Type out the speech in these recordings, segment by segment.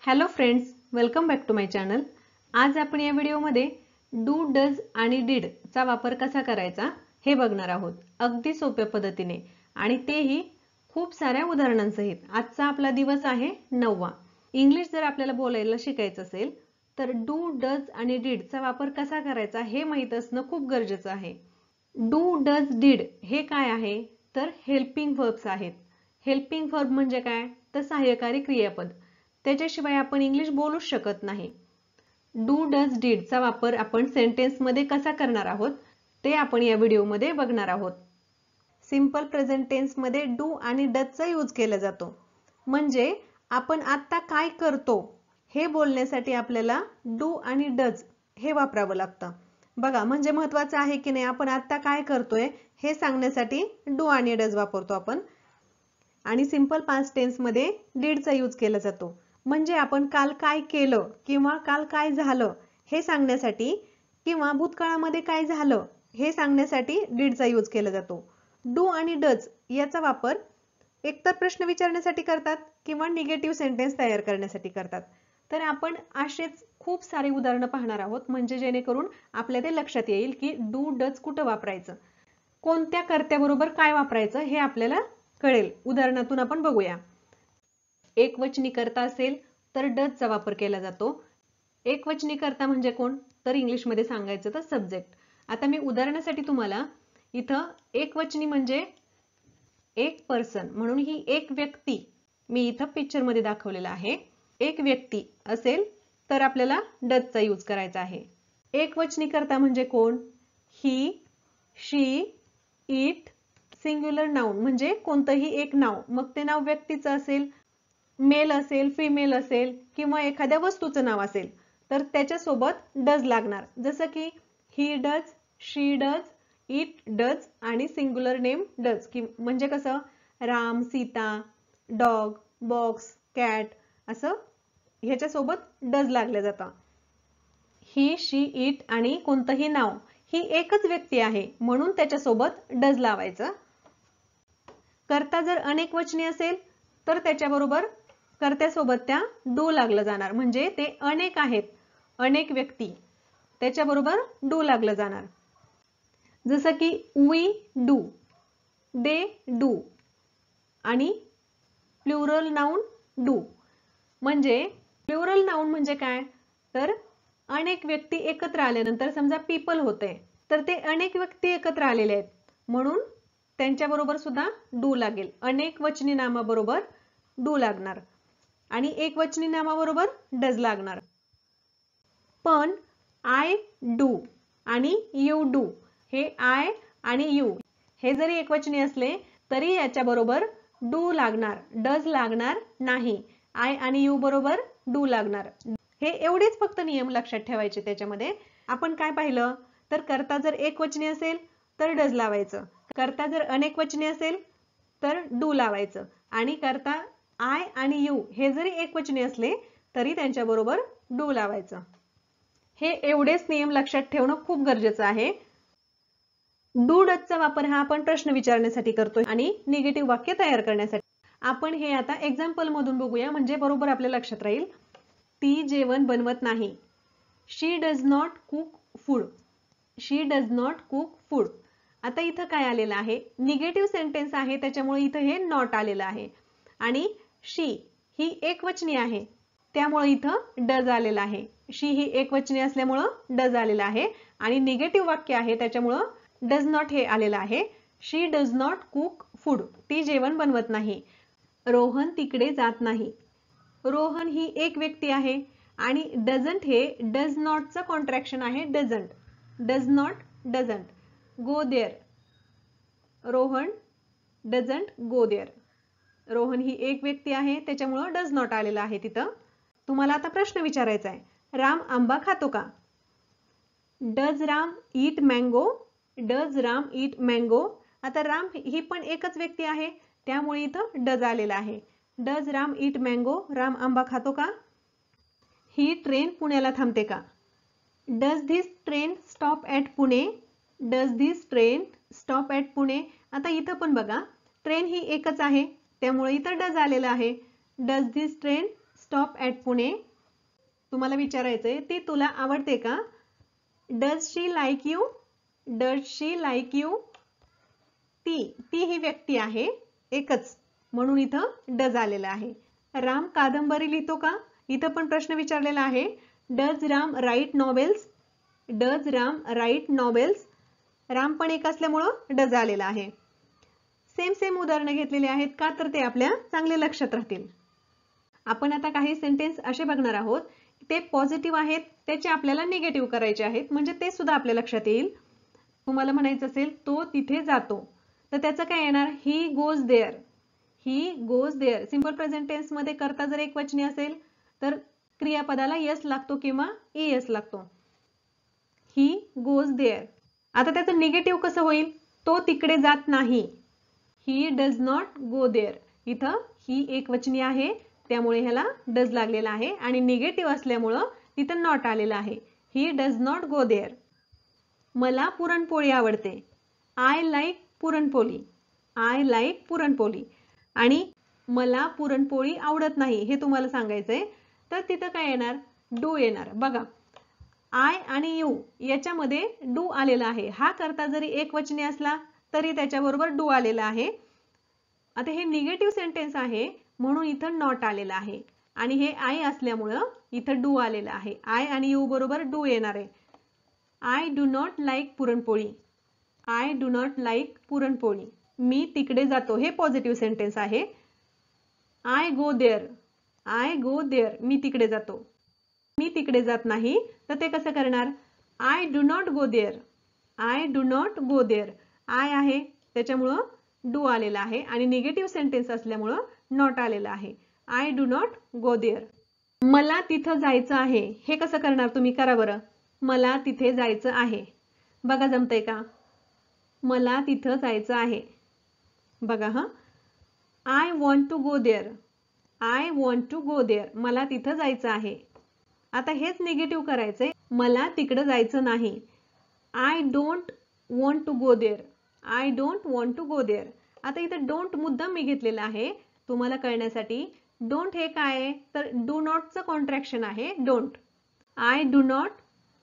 Hello friends, welcome back to my channel. आज आपण या व्हिडिओमध्ये डू, डज आणि डिड चा वापर कसा करायचा हे बघणार आहोत, अगदी सोप्या पद्धतीने आणि तेही खूप साऱ्या उदाहरणांसहित। आजचा आपला दिवस आहे 9वा। इंग्लिश जर आपल्याला बोलायला शिकायचं असेल तर डू, डज आणि डिड चा वापर कसा करायचा हे माहित असणं खूप गरजेचं आहे। डू, डज, डिड हे काय आहे तर हेल्पिंग वर्ब्स आहेत। हेल्पिंग वर्ब म्हणजे काय तर सहाय्यकारी क्रियापद, त्याच्याशिवाय आपण इंग्लिश बोलू शकत नाही। डू, डज, डिड चा वापर आपण सेंटेन्स मध्ये कसा करणार आहोत ते आपण या व्हिडिओमध्ये बघणार आहोत। सिंपल प्रेझेंट टेन्स मध्ये डू आणि डज चा यूज केला जातो, म्हणजे आपण आता काय करतो हे बोलण्यासाठी आपल्याला डू आणि डज हे वापरावं लागतं। बघा, म्हणजे महत्त्वाचं आहे की नाही, आपण आता काय करतोय हे सांगण्यासाठी डू आणि डज वापरतो आपण। आणि सिंपल पास्ट टेन्स मध्ये डिड चा यूज केला जातो, म्हणजे आपण काल काय केलं किंवा काल काय झालं हे सांगण्यासाठी किंवा भूतकाळामध्ये काय झालं हे सांगण्यासाठी डिड चा यूज केला जातो। डू आणि डज याचा वापर एकतर प्रश्न विचारण्यासाठी करतात किंवा निगेटिव्ह सेंटेन्स तयार करण्यासाठी करतात। तर आपण असेच खूप सारे उदाहरणं पाहणार आहोत, म्हणजे जेणेकरून आपल्या ते लक्षात येईल की डू, डज कुठं वापरायचं, कोणत्या कर्त्याबरोबर काय वापरायचं हे आपल्याला कळेल। उदाहरणातून आपण बघूया। एकवचनी कर्ता असेल तर डज चा वापर केला जातो। एकवचनी कर्ता म्हणजे कोण तर इंग्लिश मध्ये सांगायचं तर सब्जेक्ट। आता मी उदाहरणासाठी तुम्हाला इथं एकवचनी म्हणजे एक पर्सन, म्हणून ही एक व्यक्ती मी इथं पिक्चर मध्ये दाखवलेला आहे। एक व्यक्ती असेल तर आपल्याला डज चा यूज करायचा आहे। एकवचनी कर्ता म्हणजे कोण, ही, शी, इट। सिंग्युलर नाउन म्हणजे कोणतंही एक नाव, मग ते नाव व्यक्तीचं असेल, मेल असेल, फिमेल असेल किंवा एखाद्या वस्तूचं नाव असेल तर त्याच्यासोबत डज लागणार। जसं की he does, she does, it does आणि सिंग्युलर नेम डज, म्हणजे कसं Ram, Sita, dog, box, cat असं ह्याच्यासोबत डज लागले जातं। ही, शी, इट आणि कोणतंही नाव ही एकच व्यक्ती आहे म्हणून त्याच्यासोबत डज लावायचं। कर्ता जर अनेक वचनी असेल तर त्याच्याबरोबर कर्त्यासोबत त्या डू लागलं जाणार, म्हणजे ते अनेक आहेत, अनेक व्यक्ती, त्याच्याबरोबर डू लागलं जाणार। जसं की वी डू, दे डू आणि प्लुरल नाउन डू। म्हणजे प्लुरल नाउन म्हणजे काय तर अनेक व्यक्ती एकत्र आल्यानंतर, समजा पीपल होते तर ते अनेक व्यक्ती एकत्र आलेले आहेत म्हणून त्यांच्याबरोबर सुद्धा डू लागेल। अनेक वचनी नामाबरोबर डू लागणार आणि एक वचनी नामाबरोबर डज लागणार। पण आय डू आणि यू डू, हे आय आणि यू हे जरी एकवचनी असले तरी याच्याबरोबर डू लागणार, डज लागणार नाही। आय आणि यू बरोबर डू लागणार। हे एवढेच फक्त नियम लक्षात ठेवायचे। त्याच्यामध्ये आपण काय पाहिलं तर कर्ता जर एकवचनी असेल तर डज लावायचं, कर्ता जर अनेक वचनी असेल तर डू लावायचं आणि कर्ता आय आणि यू हे जरी एकवचनी असले तरी त्यांच्याबरोबर डू लावायचं। हे एवढेच नियम लक्षात ठेवणं खूप गरजेचं आहे। डू, डज चा वापर हा आपण प्रश्न विचारण्यासाठी करतोय आणि निगेटिव्ह वाक्य तयार करण्यासाठी। आपण हे आता एक्झाम्पल मधून बघूया, म्हणजे बरोबर आपल्या लक्षात राहील। ती जेवण बनवत नाही, she does not cook food, she does not cook food. आता इथं काय आलेलं आहे, निगेटिव्ह सेंटेन्स आहे त्याच्यामुळे इथं हे नॉट आलेलं आहे आणि शी ही एकवचनी आहे त्यामुळे इथं डज आलेला आहे। शी ही एकवचनी असल्यामुळं डज आलेला आहे आणि निगेटिव्ह वाक्य आहे त्याच्यामुळं डज नॉट हे आलेलं आहे। शी डज नॉट कुक फूड, ती जेवण बनवत नाही। रोहन तिकडे जात नाही, रोहन ही एक व्यक्ती आहे आणि डझंट हे डज नॉट चं कॉन्ट्रॅक्शन आहे। Doesn't, does not, doesn't go there, Rohan doesn't go there. Rohan ही एक व्यक्ती आहे त्याच्यामुळं डज नॉट आलेला आहे तिथं। तुम्हाला आता प्रश्न विचारायचा आहे, राम आंबा खातो का? Does Ram eat mango, does Ram eat mango. आता राम ही पण एकच व्यक्ती आहे त्यामुळे इथं डज आलेला आहे। Does Ram eat mango, Ram आंबा खातो का? ही ट्रेन पुण्याला थांबते का? Does this train stop at Pune, does this train stop at Pune. आता इथं पण बघा ट्रेन ही एकच आहे त्यामुळे इथं डज आलेला आहे। Does this train stop at Pune तुम्हाला विचारायचंय ती तुला आवडते का? Does she like you? Does she like you? ती ही व्यक्ती आहे एकच म्हणून इथं डज आलेला आहे. राम कादंबरी लिहितो का? इथं पण प्रश्न विचारलेला आहे. Does Ram write novels? Does Ram write novels? Ram पण एक असल्यामुळं डज आलेला आहे. सेम उदाहरणं घेतलेली आहेत का तर ते आपल्या चांगले लक्षात राहतील. आपण आता काही सेंटेन्स असे बघणार आहोत ते पॉझिटिव्ह आहेत त्याचे आपल्याला निगेटिव्ह करायचे आहेत म्हणजे ते सुद्धा आपल्या लक्षात येईल. तुम्हाला म्हणायचं असेल तो तिथे जातो तर त्याचं काय येणार? He goes there. He goes there. Simple present tense मध्ये करता जर एकवचनी असेल तर क्रियापदाला यस लागतो किंवा ईएस लागतो. He goes there. आता त्याचं निगेटिव्ह कसं होईल? तो तिकडे जात नाही. He does not go there. इथं ही एकवचनी आहे त्यामुळे ह्याला डज लागलेला आहे आणि निगेटिव्ह असल्यामुळं तिथं नॉट आलेला आहे. He does not go there. मला पुरणपोळी आवडते. I like puranpoli. I like puranpoli. आणि मला पुरणपोळी आवडत नाही हे तुम्हाला सांगायचंय तर तिथं काय येणार? डू येणार. बघा आय आणि यू याच्यामध्ये डू आलेला आहे. हा करता जरी एकवचनी असला तरी त्याच्याबरोबर डू आलेला आहे. आता हे निगेटिव्ह सेंटेन्स आहे म्हणून इथं नॉट आलेला आहे आणि हे आय असल्यामुळं इथं डू आलेला आहे. आय आणि यू बरोबर डू येणार आहे. I do not like puranpoli. I do not like puranpoli. मी तिकडे जातो हे पॉझिटिव्ह सेंटेन्स आहे. I go there. I go there. मी तिकडे जातो. मी तिकडे जात नाही तर ते कसं करणार? I do not go there. I do not go there. I आहे त्याच्यामुळं डू आलेला आहे आणि निगेटिव्ह सेंटेन्स असल्यामुळं नॉट आलेला आहे. I do not go there. मला तिथं जायचं आहे हे कसं करणार तुम्ही? करा बरं. मला तिथे जायचं आहे. बघा जमतंय का? मला तिथं जायचं आहे. बघा हा. I want to go there. I want to go there. मला तिथं जायचं आहे. आता हेच निगेटिव्ह करायचंय. मला तिकडं जायचं नाही. I don't want to go there. I don't want to go there. आता इथं डोंट मुद्दाम मी घेतलेला आहे तुम्हाला कळण्यासाठी. डोंट हे काय आहे तर डू नॉटचं कॉन्ट्रॅक्शन आहे डोंट. आय डू नॉट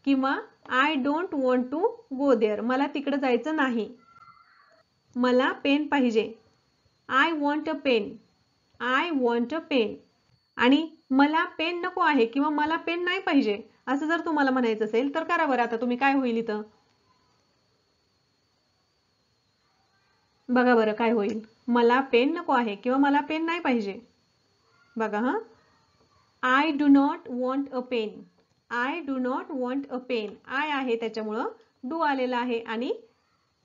किंवा I don't want to go there. मला तिकडं जायचं नाही. मला पेन पाहिजे. I want a pen. I want a pen. आणि मला पेन नको आहे किंवा मला पेन नाही पाहिजे असं जर तुम्हाला म्हणायचं असेल तर करा बरं. आता तुम्ही काय होईल इथं? बघा बरं काय होईल? मला पेन नको आहे किंवा मला पेन नाही पाहिजे. बघा हा. I do not want a pen. I do not want a pen. I आहे त्याच्यामुळं डू आलेला आहे आणि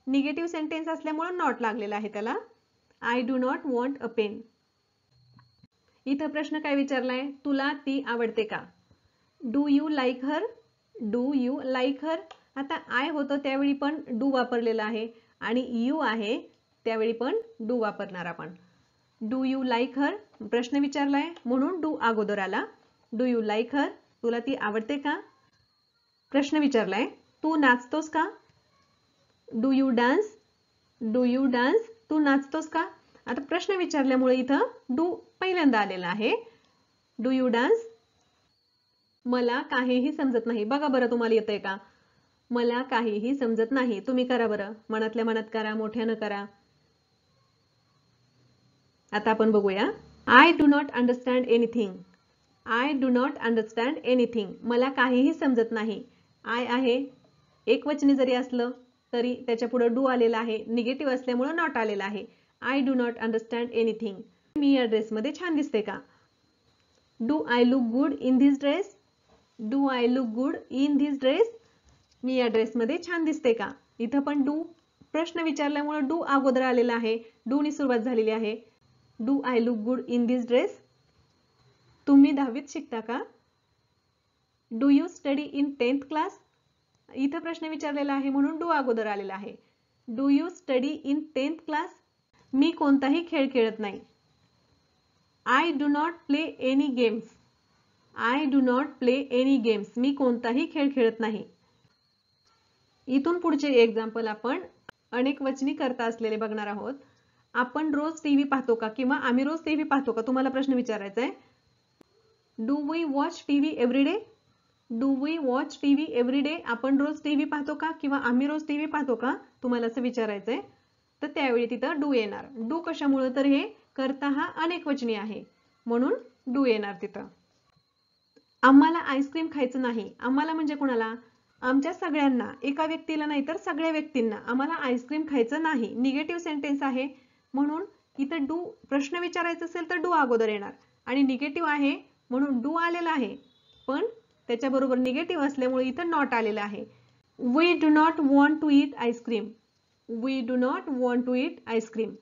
निगेटिव्ह सेंटेन्स असल्यामुळं नॉट लागलेला आहे त्याला. I do not want a pen. इथं प्रश्न काय विचारलाय? तुला ती आवडते का? Do you like her? Do you like her. आता आय होतं त्यावेळी पण डू वापरलेला आहे आणि यू आहे त्यावेळी पण डू वापरणार आपण. डू यू लाईक हर प्रश्न विचारलाय म्हणून डू अगोदर आला. Do you like her. तुला ती आवडते का? प्रश्न विचारलाय तू नाचतोस का? Do you dance. Do you dance. तू नाचतोस का? आता प्रश्न विचारल्यामुळे इथं डू पहिल्यांदा आलेला आहे. Do you dance. मला काहीही समजत नाही. बघा बरं तुम्हाला येतंय का? मला काहीही समजत नाही. तुम्ही करा बरं. मनातल्या मनात करा, मोठ्यानं करा. आता आपण बघूया. I do not understand anything. I do not understand anything. मला काहीही समजत नाही. आय आहे एकवचनी जरी असलं तरी त्याच्या पुढे डू आलेला आहे. निगेटिव्ह असल्यामुळे नॉट आलेला आहे. I do not understand anything. मी या ड्रेसमध्ये छान दिसते का? Do I look good in this dress. Do I look good in this dress. मी या ड्रेसमध्ये छान दिसते का? इथं पण डू प्रश्न विचारल्यामुळे डू अगोदर आलेला आहे. डू नी सुरुवात झालेली आहे. Do I look good in this dress. तुम्ही 10वीत शिकता का? Do you study in 10th class. इथं प्रश्न विचारलेला आहे म्हणून डू अगोदर आलेला आहे. Do you study in 10th class. मी कोणताही खेळ खेळत नाही. I do not play any games. I do not play any games. मी कोणताही खेळ खेळत नाही. इथून पुढचे एक्झाम्पल आपण अनेक वचनी करता असलेले बघणार आहोत. आपण रोज टीव्ही पाहतो का किंवा आम्ही रोज टीव्ही पाहतो का तुम्हाला प्रश्न विचारायचा आहे. Do we watch TV every day? Do we watch TV every day? आपण रोज टीव्ही पाहतो का किंवा आम्ही रोज टीव्ही पाहतो का, तुम्हाला असं विचारायचंय. तर त्यावेळी तिथं डू येणार. डू कशामुळे, तर हे कर्ता हा अनेकवचनी आहे म्हणून डू येणार तिथं. आम्हाला आईस्क्रीम खायचं नाही. आम्हाला म्हणजे कोणाला? आमच्या सगळ्यांना, एका व्यक्तीला नाही तर सगळ्या व्यक्तींना आम्हाला आईस्क्रीम खायचं नाही. निगेटिव्ह सेंटेन्स आहे म्हणून इथं डू, प्रश्न विचारायचा असेल तर डू अगोदर येणार आणि निगेटिव्ह आहे म्हणून डू आलेला आहे, पण त्याच्याबरोबर निगेटिव्ह असल्यामुळे इथं नॉट आलेलं आहे. We do not want to eat ice cream. We do not want to eat ice cream.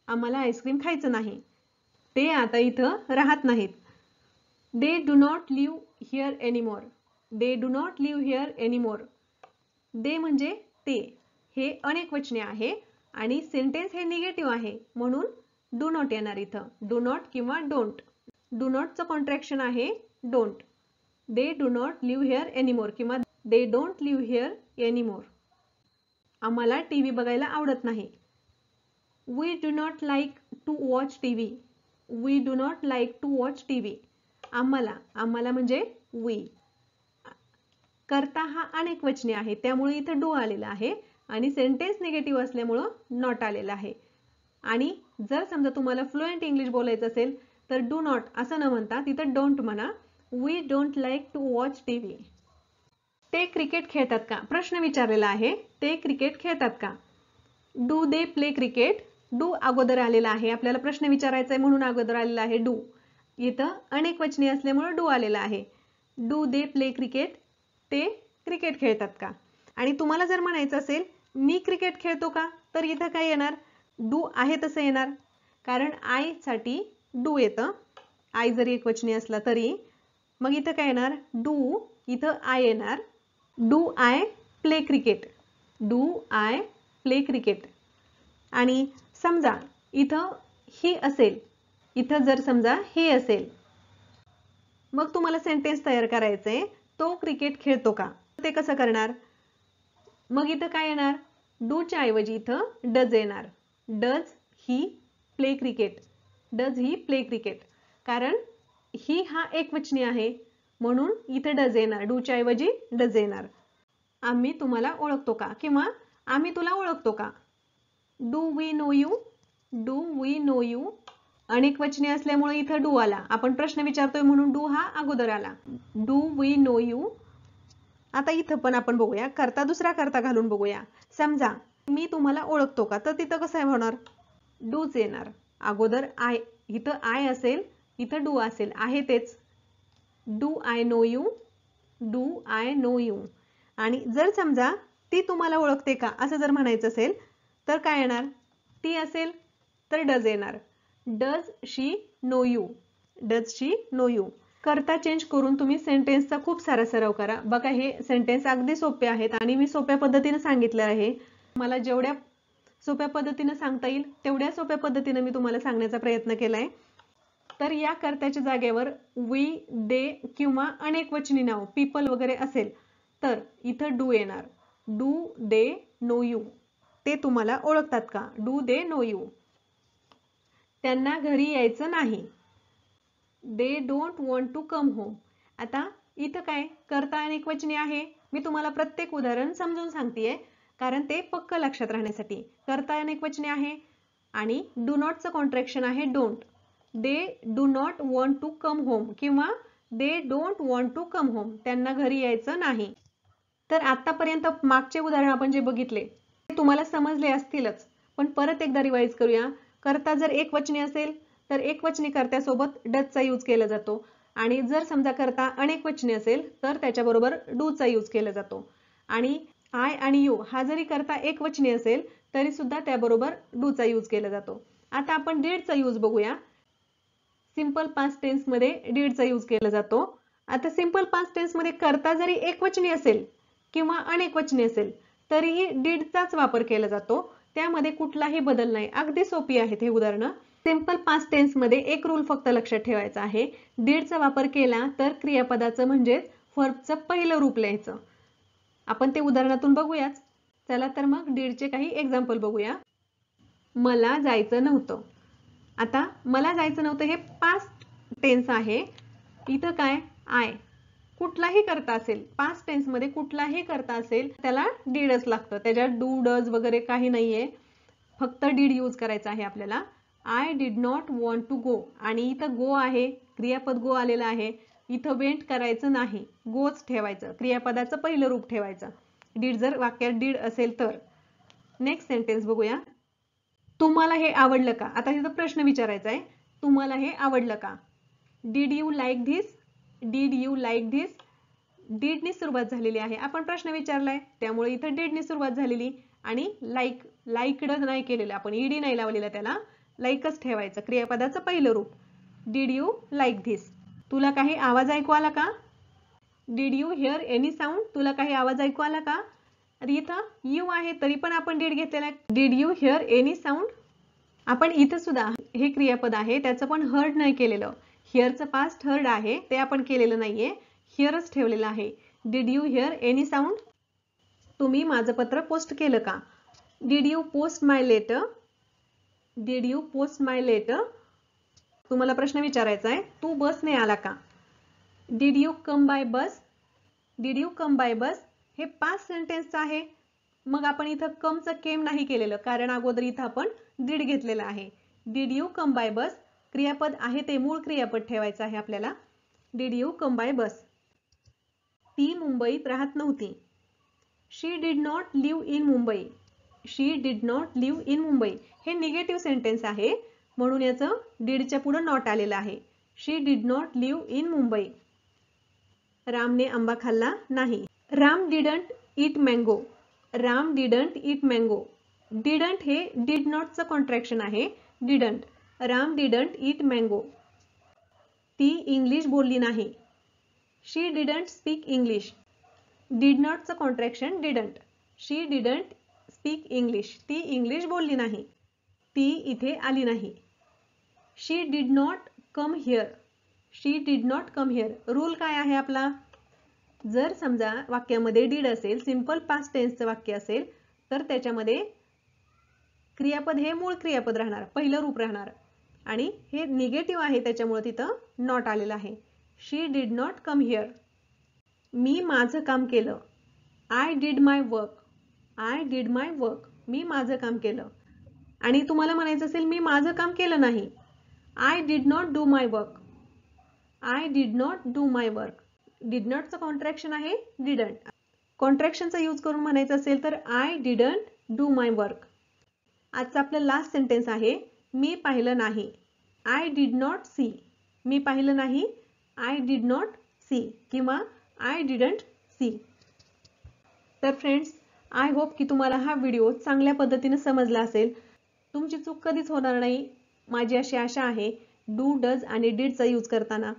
आम्हाला आईस्क्रीम खायचं नाही. ते आता इथं राहत नाहीत. They do not live here anymore. They do not live here anymore. They म्हणजे ते, हे अनेकवचने आहे आणि सेंटेन्स हे निगेटिव्ह आहे म्हणून डू नॉट येणार इथं. डू नॉट किंवा डोंट. डू नॉटचं कॉन्ट्रॅक्शन आहे don't. They do not live here anymore किंवा they don't live here anymore. आम्हाला टीव्ही बघायला आवडत नाही. We do not like to watch TV. We do not like to watch TV. आम्हाला, आम्हाला म्हणजे वी. कर्ता हा अनेकवचनी आहे त्यामुळे इथं डू आलेला आहे आणि सेंटेन्स निगेटिव्ह असल्यामुळं नॉट आलेला आहे. आणि जर समजा तुम्हाला फ्लुएंट इंग्लिश बोलायचं असेल तर डू नॉट असं न म्हणता तिथं डोंट म्हणा. We don't like to watch TV. ते क्रिकेट खेळतात का? प्रश्न विचारलेला आहे. ते क्रिकेट खेळतात का? Do they play cricket? Do अगोदर आलेला आहे, आपल्याला प्रश्न विचारायचा आहे म्हणून अगोदर आलेला आहे डू. इथं अनेकवचनी असल्यामुळे डू आलेला आहे. Do they play cricket? ते क्रिकेट खेळतात का? आणि तुम्हाला जर म्हणायचं असेल मी क्रिकेट खेळतो का, तर इथं काय येणार? डू आहे तसं येणार, कारण आय साठी डू येतं. आय जरी एकवचनी असला तरी मग इथं काय येणार? डू, इथं आय येणार. Do I play cricket? Do I play cricket. आणि समजा इथं ही असेल, इथं जर समजा हे असेल, मग तुम्हाला सेंटेन्स तयार करायचंय. तो क्रिकेट खेळतो का? ते कसं करणार? मग इथं काय येणार? डूच्या ऐवजी इथं डज येणार. Does he play cricket? Does he play cricket? कारण ही हा एकवचनी आहे म्हणून इथं डज येणार. डूच्या ऐवजी डज येणार. आम्ही तुम्हाला ओळखतो का किंवा आम्ही तुला ओळखतो का? Do we know you? Do we know you? अनेकवचनी असल्यामुळे इथं डू आला. आपण प्रश्न विचारतोय म्हणून डू हा अगोदर आला. Do we know you? आता इथं पण आपण बघूया, करता दुसरा करता घालून बघूया. समजा मी तुम्हाला ओळखतो का, तर तिथं कसं होणार? डूच येणार. अगोदर आय, इथं आय असेल, इथं डू असेल, आहे तेच. Do I know you? Do I know you. आणि जर समजा ती तुम्हाला ओळखते का असं जर म्हणायचं असेल तर काय येणार? ती असेल तर डज येणार. Does she know you? Does she know you. कर्ता चेंज करून तुम्ही सेंटेन्सचा खूप सारा सराव करा. बघा हे सेंटेन्स अगदी सोपे आहेत आणि मी सोप्या पद्धतीने सांगितलं आहे. मला जेवढ्या सोप्या पद्धतीने सांगता येईल तेवढ्या सोप्या पद्धतीने मी तुम्हाला सांगण्याचा प्रयत्न केलाय. तर या कर्त्याच्या जागेवर वी, दे किंवा अनेकवचनी नाव पीपल वगैरे असेल तर इथं डू येणार. Do they know you? ते तुम्हाला ओळखतात का? Do they know you? त्यांना घरी यायचं नाही. They don't want to come home. आता इथं काय कर्ता अनेकवचनी आहे. मी तुम्हाला प्रत्येक उदाहरण समजून सांगतेय कारण ते पक्क लक्षात राहण्यासाठी. कर्ता अनेकवचनी आहे आणि डू नॉटचं कॉन्ट्रॅक्शन आहे don't. They do not want to come home किंवा they don't want to come home. त्यांना घरी यायचं नाही. तर आतापर्यंत मागचे उदाहरण आपण जे बघितले ते तुम्हाला समजले असतीलच, पण परत एकदा रिवाइज करूया. कर्ता जर एकवचनी असेल तर एकवचनी कर्त्यासोबत डजचा यूज केला जातो आणि जर समजा कर्ता अनेकवचनी असेल तर त्याच्याबरोबर डूचा यूज केला जातो. आणि आय आणि यू हा जरी कर्ता एकवचनी असेल तरी सुद्धा त्याबरोबर डूचा यूज केला जातो. आता आपण डीडचा यूज बघूया. सिंपल पास्ट टेन्स मध्ये डीडचा यूज केला जातो. आता सिंपल पास्ट टेन्स मध्ये कर्ता जरी एकवचनी असेल किंवा अनेकवचनी असेल तरीही डीडचाच वापर केला जातो. त्यामध्ये कुठलाही बदल नाही. अगदी सोपी आहेत हे उदाहरणं. सिंपल पास्ट टेन्स मध्ये एक रूल फक्त लक्षात ठेवायचा आहे. डीडचा वापर केला तर क्रियापदाचं म्हणजेच वर्बचं पहिलं रूप लिहायचं. आपण ते उदाहरणातून बघूयाच. चला तर मग डीडचे काही एक्झाम्पल बघूया. मला जायचं नव्हतं. आता मला जायचं नव्हतं हे पास्ट टेन्स आहे इथं काय आय, कुठलाही करता असेल पास्ट टेन्स मध्ये कुठलाही करता असेल त्याला डीडच लागतं, त्याच्यात डू डज वगैरे काही नाहीये, फक्त डीड यूज करायचा आहे आपल्याला. I did not want to go, आणि इथं गो आहे, क्रियापद गो आलेलं आहे, इथं वेंट करायचं नाही, गोच ठेवायचं, क्रियापदाचं पहिलं रूप ठेवायचं डीड जर वाक्यात डीड असेल तर. नेक्स्ट सेंटेन्स बघूया. तुम्हाला हे आवडलं का? आता इथं प्रश्न विचारायचा आहे, तुम्हाला हे आवडलं का? Did you like this, did you like this. डीडनी सुरुवात झालेली आहे, आपण प्रश्न विचारलाय त्यामुळे इथं डीडनी सुरुवात झालेली, आणि लाईकड नाही केलेलं आपण, ईडी नाही लावलेला त्याला, लाईकच ठेवायचं, क्रियापदाचं पहिलं रूप. Did you like this. तुला काही आवाज ऐकू आला का? Did you hear any sound. तुला काही आवाज ऐकू आला का? अरे इथं यू आहे तरी पण आपण डीड घेतलेला आहे. Did you hear any sound. आपण इथं सुद्धा हे क्रियापद आहे त्याचं पण हर्ड नाही केलेलं, हिअरचं पास्ट हर्ड आहे ते आपण केलेलं नाहीये, हिअरच ठेवलेलं आहे. Did you hear any sound. तुम्ही माझं पत्र पोस्ट केलं का? Did you post my letter. Did you post my letter. तुम्हाला प्रश्न विचारायचा आहे, तू बसने आला का? Did you come by bus. Did you come by bus. हे पास्ट सेंटेन्स आहे, मग आपण इथं कमचं केम नाही केलेलं कारण अगोदर इथं आपण डिड घेतलेलं आहे. Did you come by bus, क्रियापद आहे ते मूळ क्रियापद ठेवायचं आहे आपल्याला. Did you come by bus. ती मुंबईत राहत नव्हती. She did not live in Mumbai. She did not live in Mumbai. हे निगेटिव्ह सेंटेन्स आहे म्हणून याचं डिडच्या पुढे नॉट आलेलं आहे. She did not live in Mumbai. रामने आंबा खाल्ला नाही. Ram didn't eat mango. Ram didn't eat mango. Didn't हे डिड नॉटचं कॉन्ट्रॅक्शन आहे, didn't. Ram didn't eat mango. ती इंग्लिश बोलली नाही. She didn't speak English. Did नॉटचं contraction didn't. She didn't speak English. ती इंग्लिश बोलली नाही. ती इथे आली नाही. She did not come here. She did not come here. Rule काय आहे आपला? जर समजा वाक्यामध्ये डिड असेल, सिंपल पास्ट टेन्सचं वाक्य असेल तर त्याच्यामध्ये क्रियापद हे मूळ क्रियापद राहणार, पहिलं रूप राहणार, आणि हे निगेटिव्ह आहे त्याच्यामुळे तिथं नॉट आलेलं आहे. She did not come here. मी माझं काम केलं. I did my work. I did my work. मी माझं काम केलं. आणि तुम्हाला म्हणायचं असेल मी माझं काम केलं नाही. I did not do my work. I did not do my work. Did नॉटचं कॉन्ट्रॅक्शन आहे डिडंट. कॉन्ट्रॅक्शनचा यूज करून म्हणायचं असेल तर I didn't do my work. आजचं आपलं लास्ट सेंटेन्स आहे, मी पाहिलं नाही. I did not see. मी पाहिलं नाही. आय डिड नॉट सी किंवा आय डिडंट सी. तर फ्रेंड्स, आय होप की तुम्हाला हा व्हिडिओ चांगल्या पद्धतीने समजला असेल. तुमची चूक कधीच होणार नाही माझी अशी आशा आहे. डू डज आणि डिडचा यूज करताना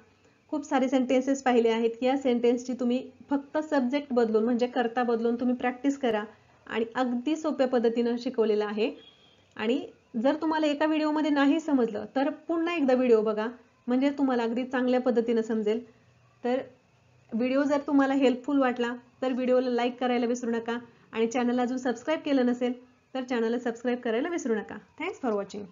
खूप सारे सेंटेन्सेस पाहिले आहेत. या सेंटेन्सची तुम्ही फक्त सब्जेक्ट बदलून म्हणजे कर्ता बदलून तुम्ही प्रॅक्टिस करा, आणि अगदी सोप्या पद्धतीने शिकवलेलं आहे. आणि जर तुम्हाला एका व्हिडिओमध्ये नाही समजलं तर पुन्हा एकदा व्हिडिओ बघा, म्हणजे तुम्हाला अगदी चांगल्या पद्धतीने समजेल. तर व्हिडिओ जर तुम्हाला हेल्पफुल वाटला तर व्हिडिओला लाईक करायला विसरू नका, आणि चॅनलला अजून सबस्क्राईब केलं नसेल तर चॅनलला सबस्क्राईब करायला विसरू नका. Thanks for watching.